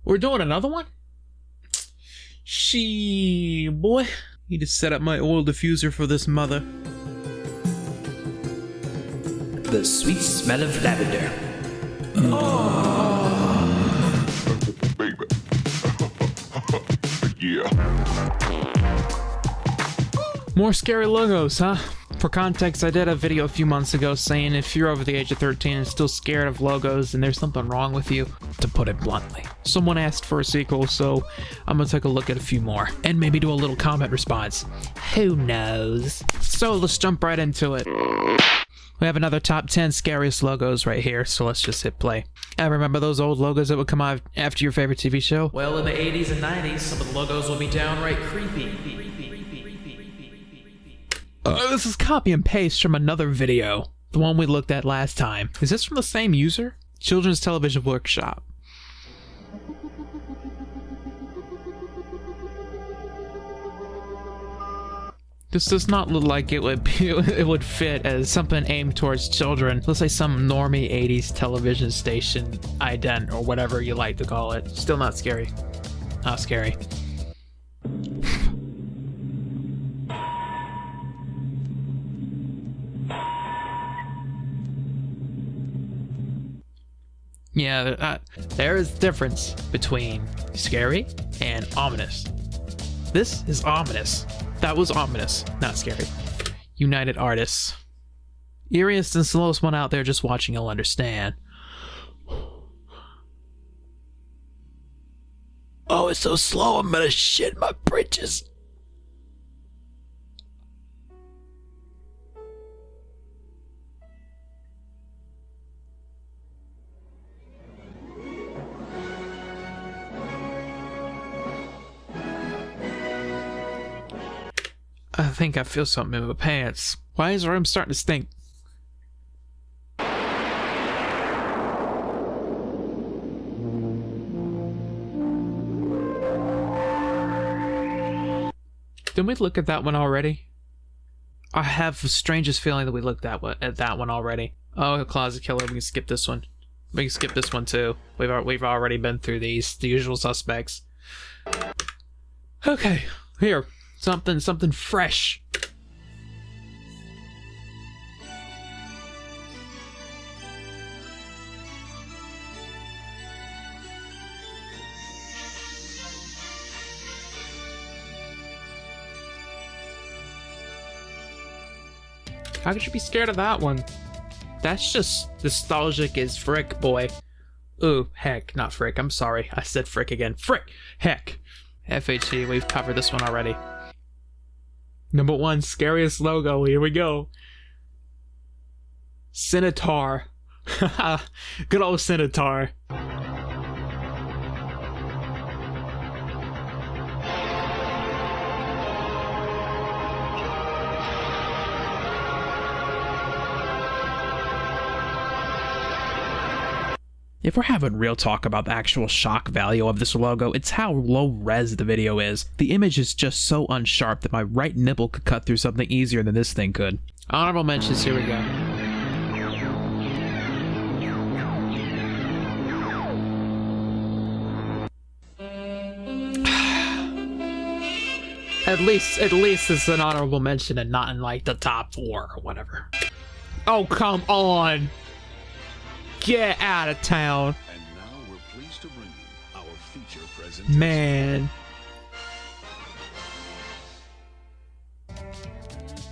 We're doing another one? She boy. Need to set up my oil diffuser for this mother. The sweet smell of lavender. Baby. Yeah. More scary logos, huh? For context, I did a video a few months ago saying if you're over the age of 13 and still scared of logos, then there's something wrong with you, to put it bluntly. Someone asked for a sequel, so I'm gonna take a look at a few more, and maybe do a little comment response. Who knows? So let's jump right into it. We have another top 10 scariest logos right here, so let's just hit play. I remember those old logos that would come out after your favorite TV show? Well, in the 80s and 90s, some of the logos will be downright creepy. This is copy and paste from another video. The one we looked at last time. Is this from the same user? Children's Television Workshop. This does not look like it would fit as something aimed towards children. Let's say some normie 80s television station ident or whatever you like to call it. Still not scary. Not scary. Yeah, there is a difference between scary and ominous. This is ominous. That was ominous, not scary. United Artists. Eeriest and slowest one out there just watching, you'll understand. Oh, it's so slow, I'm gonna shit my britches. I think I feel something in my pants. Why is the room starting to stink? Didn't we look at that one already? I have the strangest feeling that we looked at that one already. Oh, Closet Killer, we can skip this one. We can skip this one too. We've already been through these, the usual suspects. Okay, here. Something fresh. How could you be scared of that one? That's just nostalgic as frick, boy. Ooh, heck, not frick. I'm sorry. I said frick again. Frick! Heck. FHE, we've covered this one already. Number 1, scariest logo. Here we go. Centaur. Good old Centaur. If we're having real talk about the actual shock value of this logo, it's how low res the video is. The image is just so unsharp that my right nipple could cut through something easier than this thing could. Honorable mentions, here we go. At least it's an honorable mention and not in like the top 4 or whatever. Oh, come on! Get out of town. And now we're pleased to bring you our feature presentation. Man.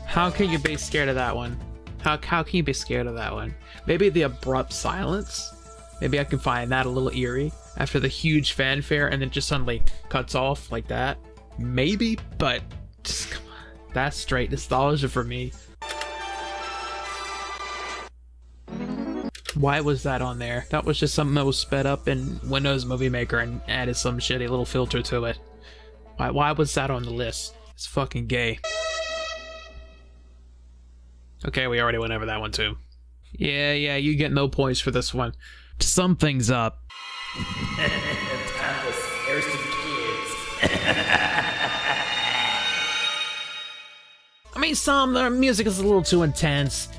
How can you be scared of that one? How can you be scared of that one? Maybe the abrupt silence? Maybe I can find that a little eerie after the huge fanfare and then just suddenly cuts off like that. Maybe, but just come on. That's straight nostalgia for me. Why was that on there? That was just something that was sped up in Windows Movie Maker and added some shitty little filter to it. Why was that on the list? It's fucking gay. Okay, we already went over that one too. Yeah, you get no points for this one. To sum things up. Time to scare some kids. I mean, the music is a little too intense.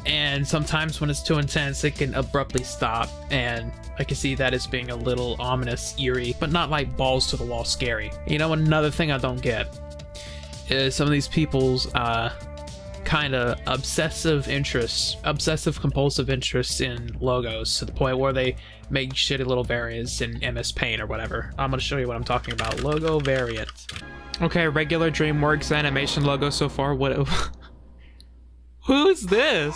and sometimes when it's too intense it can abruptly stop, and I can see that as being a little ominous, eerie, but not like balls to the wall scary. You know, another thing I don't get is some of these people's kind of obsessive compulsive interests in logos, to the point where they make shitty little variants in MS Paint or whatever. I'm gonna show you what I'm talking about. Logo variant. Okay, regular DreamWorks animation logo so far. What? Who is this?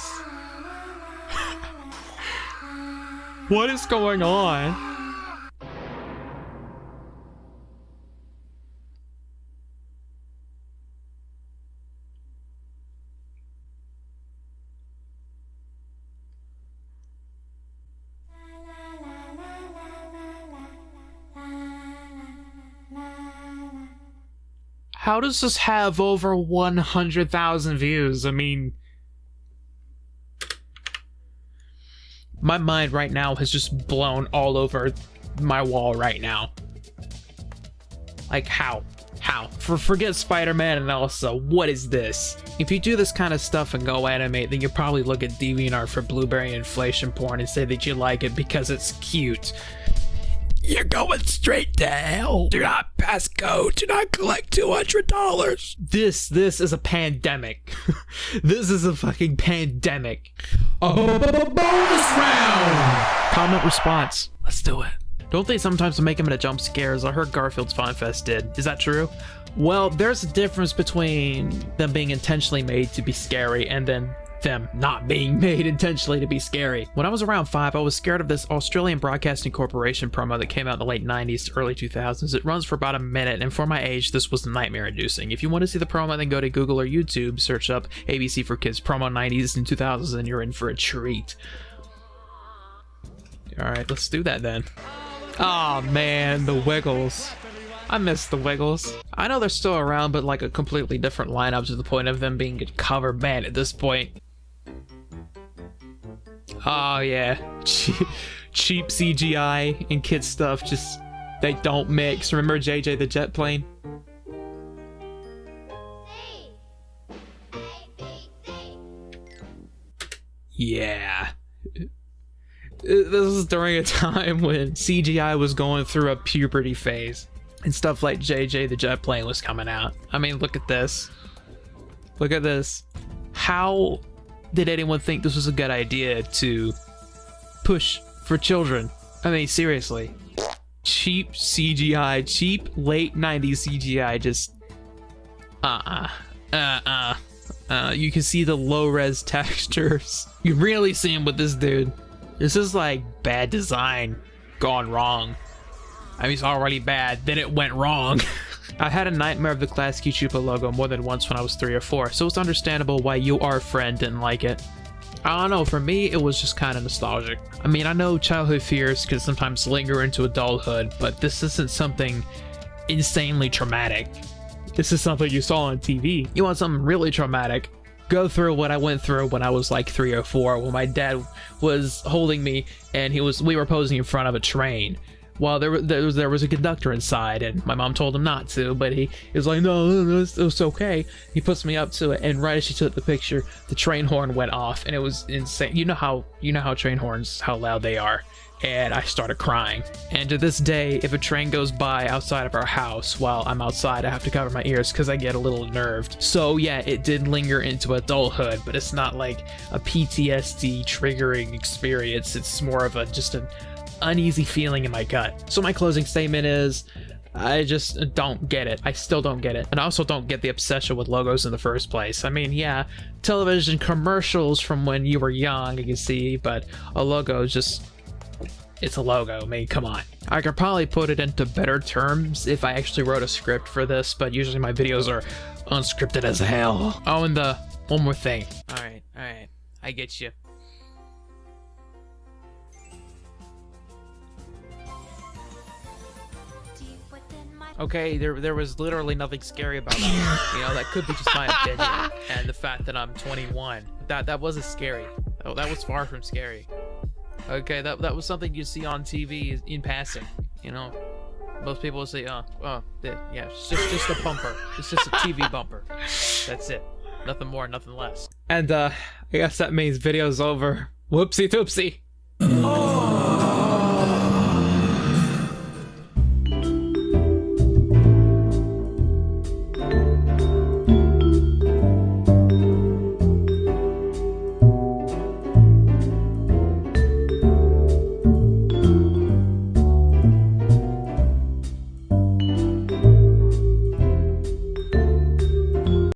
What is going on? How does this have over 100,000 views? I mean, my mind right now has just blown all over my wall right now. Like, how? Forget Spider-Man and Elsa, what is this? If you do this kind of stuff and go animate, then you probably look at DeviantArt for blueberry inflation porn and say that you like it because it's cute. You're going straight to hell. Do not pass go. Do not collect $200. This is a pandemic. This is a fucking pandemic. Bonus round. Comment response. Let's do it. Don't they sometimes make him into jump scares? I heard Garfield's Fun Fest did. Is that true? Well, there's a difference between them being intentionally made to be scary and then them not being made intentionally to be scary. When I was around 5, I was scared of this Australian Broadcasting Corporation promo that came out in the late 90s to early 2000s. It runs for about a minute, and for my age, this was nightmare inducing. If you want to see the promo, then go to Google or YouTube, search up ABC for Kids promo 90s and 2000s, and you're in for a treat. Alright, let's do that then. Oh man, the Wiggles. I miss the Wiggles. I know they're still around, but like a completely different lineup, to the point of them being a cover band at this point. Oh yeah, cheap CGI and kid stuff, just they don't mix. Remember JJ the jet plane? Yeah. This is during a time when CGI was going through a puberty phase, and stuff like JJ the jet plane was coming out. I mean, look at this. Look at this. How did anyone think this was a good idea to push for children? I mean, seriously. Cheap CGI, cheap late 90s CGI, just you can see the low-res textures. You really see him with this dude. This is like bad design gone wrong. I mean, it's already bad, then it went wrong. I had a nightmare of the classic Chupa logo more than once when I was 3 or 4, so it's understandable why you, our friend, didn't like it. I don't know, for me, it was just kind of nostalgic. I mean, I know childhood fears can sometimes linger into adulthood, but this isn't something insanely traumatic. This is something you saw on TV. You want something really traumatic? Go through what I went through when I was like 3 or 4, when my dad was holding me and we were posing in front of a train. Well, there was a conductor inside, and my mom told him not to, but he was like, no, it's okay. He puts me up to it, and right as she took the picture, the train horn went off, and it was insane. You know how train horns, how loud they are. And I started crying. And to this day, if a train goes by outside of our house while I'm outside, I have to cover my ears because I get a little nerved. So yeah, it did linger into adulthood, but it's not like a PTSD triggering experience. It's more of just an uneasy feeling in my gut. So my closing statement is, I just don't get it. I still don't get it. And I also don't get the obsession with logos in the first place. I mean, yeah, television commercials from when you were young, you can see, but a logo is just, it's a logo. I mean, come on. I could probably put it into better terms if I actually wrote a script for this, but usually my videos are unscripted as hell. Oh, and one more thing. All right. I get you. Okay, there was literally nothing scary about that. You know, that could be just my opinion. And the fact that I'm 21, that wasn't scary. Oh, that was far from scary. Okay, that was something you see on TV in passing. You know, most people will say, yeah, it's just a bumper. It's just a TV bumper. That's it. Nothing more, nothing less. And I guess that means video's over. Whoopsie doopsie.